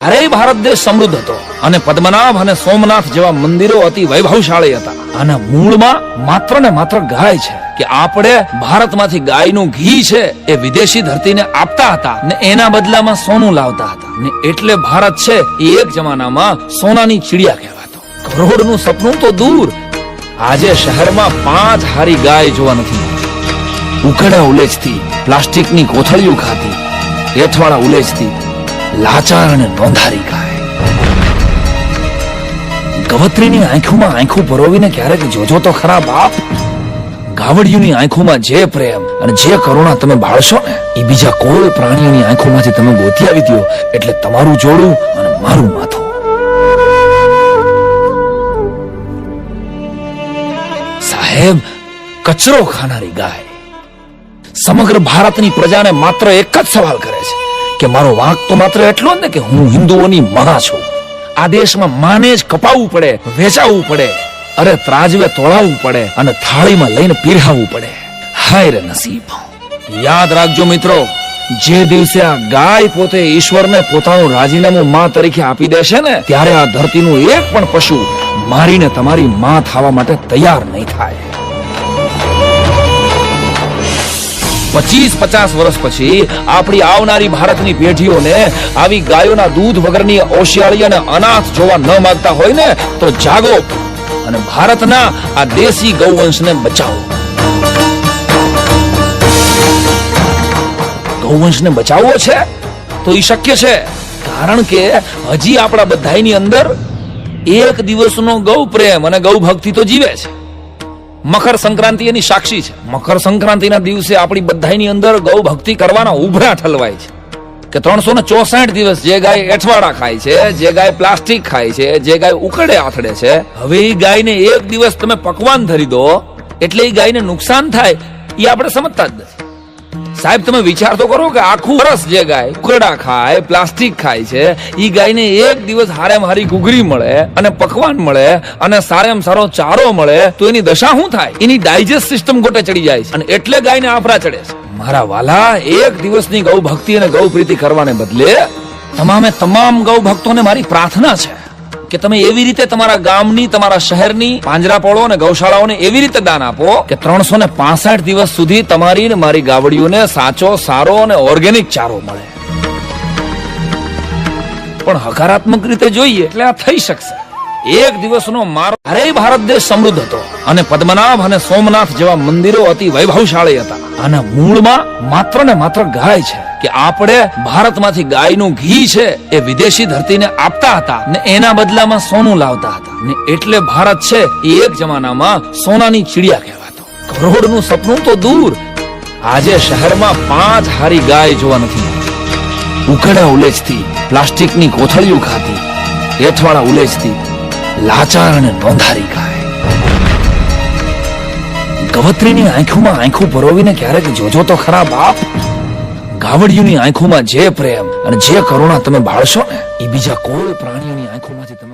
અરે ભારત દેશ સમૃદ્ધ હતો અને પદ્મનાભ અને સોમનાથ જેવા મંદિરો અતિ વૈભવશાળી હતા. આના મૂળમાં માત્ર ને માત્ર ગાય છે કે આપણે ભારતમાંથી ગાયનું ઘી છે એ વિદેશી ધરતીને આપતા હતા ને એના બદલામાં સોનું લાવતા હતા ને એટલે ભારત છે એ એક જમાનામાં સોનાની ચીડિયા કહેવાતો. કરોડનું સપનું તો દૂર, આજે શહેરમાં 5 હારી ગાય જોવા નથી મળતી. ઉકડા ઉલેચતી, પ્લાસ્ટિકની કોથળીઓ ખાતી, એઠવાડા ઉલેચતી, લાચાર અને નોંધારી ગાય. ગવત્રીની આંખોમાં આંખો પરોવીને ક્યારેક જોજો તો ખરા બાપ. ગાવડિયુની આંખોમાં જે પ્રેમ અને જે કરુણા તમે બાળશો ને એ બીજા કોઈ પ્રાણીઓની આંખોમાંથી તમે ગોતી આવી દો એટલે તમારું જોડું અને મારું માથું. સાહેબ, કચરો ખાનારી ગાય સમગ્ર ભારતની પ્રજાને માત્ર એક જ સવાલ કરે છે કે મારો વાંક તો માત્ર એટલો જ ને કે હું હિન્દુઓની માં છું. આ દેશમાં માને જ કપાવવું પડે, વેચાવવું પડે, અરે ત્રાજવે તોળાવવું પડે અને થાળીમાં લઈને પીરહાવવું પડે. હાય રે નસીબ. યાદ રાખજો મિત્રો, જે દિવસે આ ગાય પોતે ઈશ્વરને પોતાનું રાજીનામું માં તરીકે આપી દેશે ને ત્યારે આ ધરતીનું એક પણ પશુ મારીને તમારી માં થવા માટે તૈયાર નહીં થાય. 25-50 વર્ષ પછી આપણી આવનારી ભારતની પેઢીઓને આવી ગાયોના દૂધ વગરની ઓશિયાળી અને અનાથ જોવા ન માંગતા હોય ને તો જાગો અને ભારતના આ દેશી ગૌવંશને બચાવો. ગૌવંશને બચાવવો છે તો એ શક્ય છે, કારણ કે હજી આપણા બધાની અંદર એક દિવસનો ગૌ પ્રેમ અને ગૌ ભક્તિ તો જીવે છે. મકર સંક્રાંતિ એની સાક્ષી છે. મકર સંક્રાંતિના દિવસે આપણી બધાની અંદર ગૌ ભક્તિ કરવાના ઉભરા ઠલવાય છે કે 364 દિવસ જે ગાય એઠવાડા ખાય છે, જે ગાય પ્લાસ્ટિક ખાય છે, જે ગાય ઉકળે આથડે છે, હવે એ ગાયને એક દિવસ તમે પકવાન ધરી દો એટલે એ ગાયને નુકસાન થાય એ આપણે સમજતા જ નથી. સાહેબ, તમે વિચાર તો કરો કે આખું વર્ષ જે ગાય ઉકરડા ખાય, પ્લાસ્ટિક ખાય છે, ઈ ગાયને એક દિવસ હારેમ હારી ઘૂઘરી મળે અને પકવાન મળે અને સારેમ સારો ચારો મળે તો એની દશા શું થાય? એની ડાયજેસ્ટ સિસ્ટમ ગોટે ચડી જાય છે અને એટલે ગાયને આફરા ચડે છે. મારા વાલા, એક દિવસની ગૌ ભક્તિ અને ગૌ પ્રીતિ કરવાને બદલે તમામ ગૌ ભક્તોને મારી પ્રાર્થના છે કે તમે એવી રીતે તમારા ગામની, તમારા શહેરની પાંજરાપોળો અને ગૌશાળાઓને એવી રીતે દાન આપો કે 365 દિવસ સુધી તમારી ને મારી ગાવડીઓને સાચો, સારો અને ઓર્ગેનિક ચારો મળે. પણ હકારાત્મક રીતે જોઈએ એટલે આ થઈ શકશે. એક દિવસનો મારો. અરે ભારત દેશ સમૃદ્ધ હતો અને પદ્મનાભ અને સોમનાથ જેવા મંદિરો અતિ વૈભવશાળી હતા. આના મૂળમાં માત્ર ને માત્ર ગાય છે કે આપણે ભારતમાંથી ગાયનું ઘી છે એ વિદેશી ધરતીને આપતા હતા ને એના બદલામાં સોનું લાવતા હતા ને એટલે ભારત છે એ એક જમાનામાં સોનાની ચીડિયા કહેવાતો. કરોડનું સપનું તો દૂર, આજે શહેરમાં 5 હારી ગાય જોવા નથી મળતી. ઉકડા ઉલેચતી, પ્લાસ્ટિકની કોથળીઓ ખાતી, એઠવાડા ઉલેચતી, લાચાર અને નોંધારી ગાય. ગવત્રીની આંખોમાં આંખો પરોવીને ક્યારેક જોજો તો ખરા બાપ. ગાવડિયુની આંખોમાં જે પ્રેમ અને જે કરુણા તમે બાળશો ને એ બીજા કોઈ પ્રાણીઓની આંખોમાંથી તમે